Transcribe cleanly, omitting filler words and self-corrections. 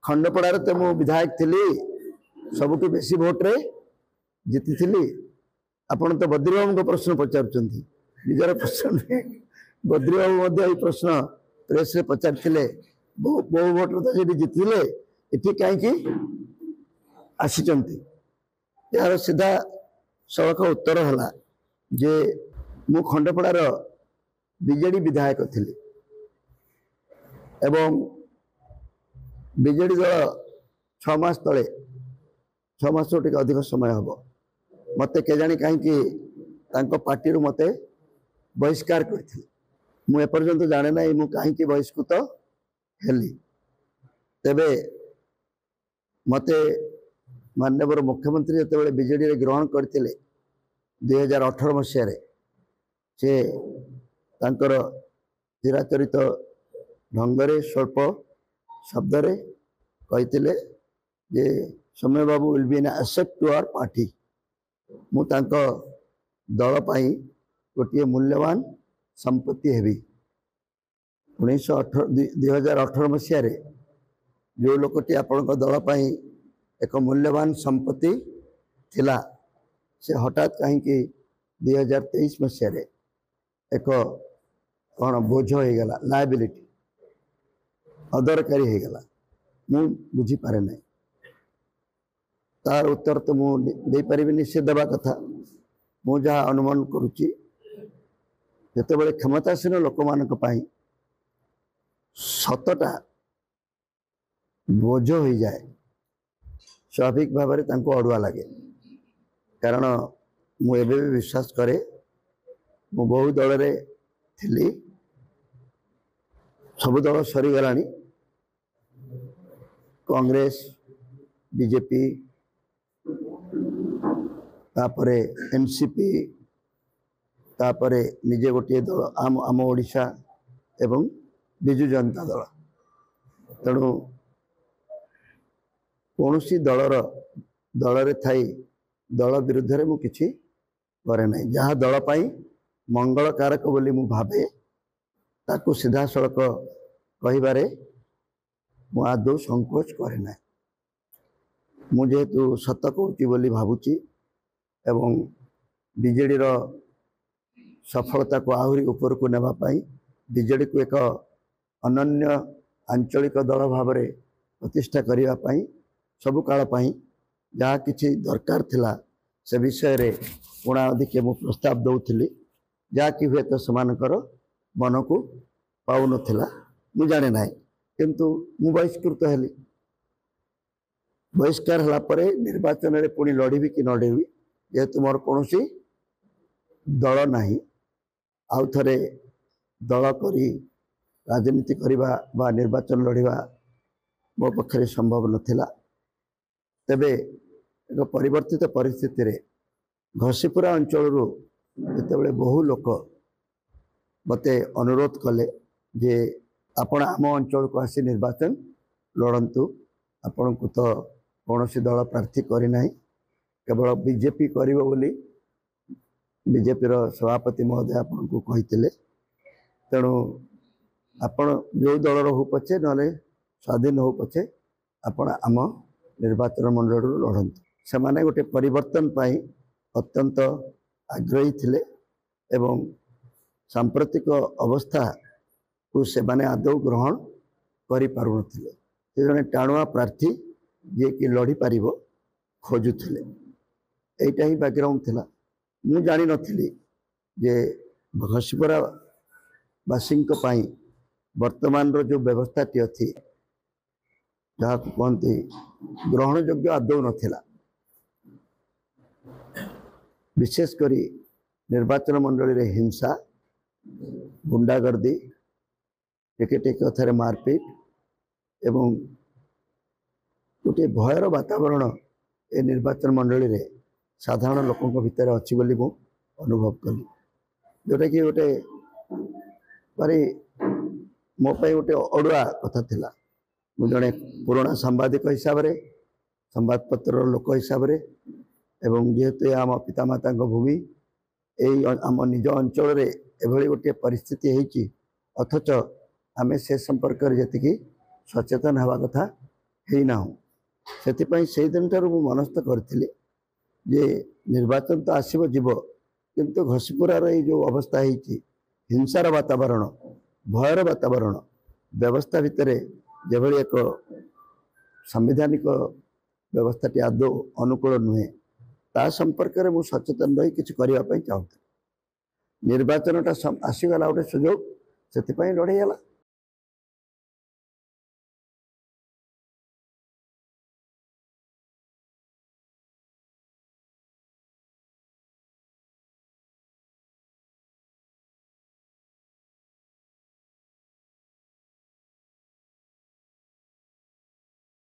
खंडपड़ार तो मु विधायक थी सबुठ बेसी भोट्रे जीति थी। आपण तो बद्री बाबू प्रश्न पचार निजर प्रश्न बद्री बाबू प्रश्न प्रेस रे पचार बहु भोट तो जीति ये कहीं आसी यार सीधा सड़क उत्तर है जे मु खंडपड़ार बीजेडी विधायक थी एवं बीजेडी दल 6 मास तले 6 मास टे अधिक समय हम मत केजाणी कहीं पार्टी मत बहिष्कार करते मुपर्यंत जाने ना मु कहीं बहिष्कृत हेली तेबे मत माननीय मुख्यमंत्री जो बीजेडी ग्रहण करते 2018 मसीह से चिराचरित ढंगरे स्वल्प शब्द रे कहते जे Samay babu will be an asset to our party मु तांको दल पाई गोटे मूल्यवान संपत्ति हेबी 2018 मसीह जो लोकटी आपण दल पाई एक मूल्यवान संपत्ति थिला से हठात कहीं 2023 मसीह एक कौन बोझ हो गला लायबिलिटी अदरकारी हो गला मु बुझी पारे नहीं तार उत्तर तो मुझे पारिनी से देवा कथा मु जहाँ अनुमान करुच्ची जिते क्षमतासीन लोक मान सतटा बोझ हो जाए स्वाभाविक भाव में अड़ुआ लगे कारण मुझे भी विश्वास करे मु बहु दल रे थिली सब दल सरीगला कांग्रेस बीजेपी तापरे एनसीपी तापरे निजे गोटे दल आम ओडिशा एवं बिजु जनता दल तेणु कौन सी दल थी दल विरुद्ध में मुझे किसी करे ना जहाँ दल पाई मंगल कारक बोली मु भावे ताकू सीधा सड़क कहबारे मु आदौ संकोच करे ना मुझेतु सत कहूँ बोली भावुची एवं बीजेडी रो सफलता को आहरी ऊपर को नेबापाई बीजेडी को एक अनन्य आंचलिक दल भाव में प्रतिष्ठा करने सबु काल जहाँ किसी दरकार थिला से विषय रे पुणा अधिके मु प्रस्ताव दौली जहाँकि हुए तो समानकर मन को पाऊ नथिला मु जाने ना किंतु मु बहिष्कृत हेली बहिष्कार होला परे निर्वाचन रे पुणी लड़बी कि लड़ेबी जेहेतु मोर कौन दल नहीं आउ थे दल करी राजनीति करवा बा निर्वाचन लड़वा मो पक्षरे संभव नथिला तेबे एक परिवर्तित परिस्थिति रे घसीपुरा अंचल जिते बहु लोक मते अनुरोध कले जे आपण आम अंचल को आसी निर्वाचन लड़तु आपण को तो कौन दल प्रार्थी करना केवल बीजेपी करिवो बोली बीजेपी रो सभापति महोदय आपन को कहितले तेणु आपण जो दल हो पछे नले स्वाधीन हो पछे आपण आम निर्वाचन मंडल लड़तु से माने गोटे परिवर्तन पाई अत्यंत आग्रही थिले एवं सांप्रतिक अवस्था को से माने आदौ ग्रहण करि पारु नथिले से जने टाणुआ प्रार्थी जे कि लड़ी पारिबो खोजुथिले एटा ही बैकग्राउंड थिला मु जानी नथिली जे घसीपुरा वासी वर्तमान रो जो व्यवस्था टी अच्छी जहाँ कहते ग्रहण योग्य आदौ नथिला विशेषकर निर्वाचन मंडली रे हिंसा गुंडागर्दी टेके कथार मारपीट एवं गोटे भयर वातावरण ए निर्वाचन मंडली रे साधारण लोकों भितर अच्छी बोली मु अनुभव कली जोटा कि गोटे भारी मो गोटे अड़ुआ कथा थिला मु जड़े पुराना सांबादिक हिसाब से संवादपत्र लोक हिसाब से एवं जेहेतु आम पितामाता भूमि यही आम निज अंचल एभली गोटे परिस्थिति होती अथच आम से संपर्क जी सचेतन हवा कथा ହେଇନାହୁଁ। ସେଥିପାଇଁ ସେଇ ଦିନଠାରୁ ମୁଁ ମନସ୍ଥ କରିଥିଲି ଯେ ନିର୍ବାଚନ ତ ଆସିବ ଯିବ, କିନ୍ତୁ ଘସିପୁରାର ଏଇ ଯେଉଁ ଅବସ୍ଥା ହେଇଛି, ହିଂସାର ବାତାବରଣ, ଭୟର ବାତାବରଣ, ବ୍ୟବସ୍ଥା ଭିତରେ ଯେଭଳି ଏକ ସାମ୍ବିଧାନିକ ବ୍ୟବସ୍ଥାଟି ଆଦୌ ଅନୁକୂଳ ନୁହେଁ, ତା ସମ୍ପର୍କରେ ମୁଁ ସଚେତନ ରହି କିଛି କରିବା ପାଇଁ ଚାହୁଁଥିଲି। ନିର୍ବାଚନଟା ଆସିଗଲା ଗୋଟେ ସୁଯୋଗ, ସେଥିପାଇଁ ଲଢ଼େଇ ହେଲା।